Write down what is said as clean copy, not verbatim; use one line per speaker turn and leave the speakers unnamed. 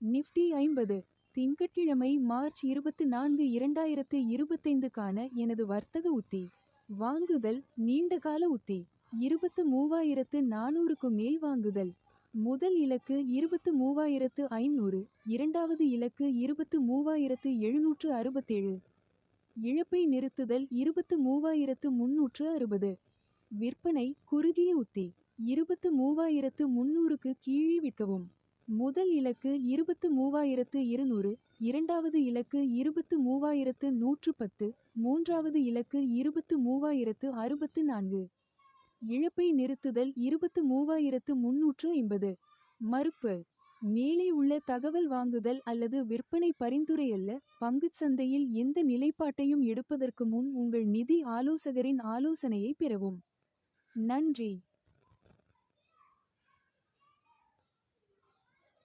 Nifty 50 திங்கட்கிழமை March 24 2025க்கான எனது வர்த்தக உத்தி. வாங்குதல் நீண்டகால உத்தி. 23,400க்கு மேல் வாங்குதல். முதல் இலக்கு 23,500, இரண்டாவது இலக்கு 23,767. இழப்பை நிறுத்துதல் 23,360. விற்பனை குறுகிய உத்தி. 23,300க்கு கீழே விற்கவும். முதல் இலக்கு 23,200, இரண்டாவது இலக்கு 23,110, மூன்றாவது இலக்கு 23,064. இழப்பை நிறுத்துதல் 23,350. மறுப்பு. மேலே உள்ள தகவல் வாங்குதல் அல்லது விற்பனை பரிந்துரை அல்ல. பங்குச் சந்தையில் எந்த நிலைப்பாட்டையும் எடுப்பதற்கு முன் உங்கள் நிதி ஆலோசகரின் ஆலோசனையை பெறவும். நன்றி.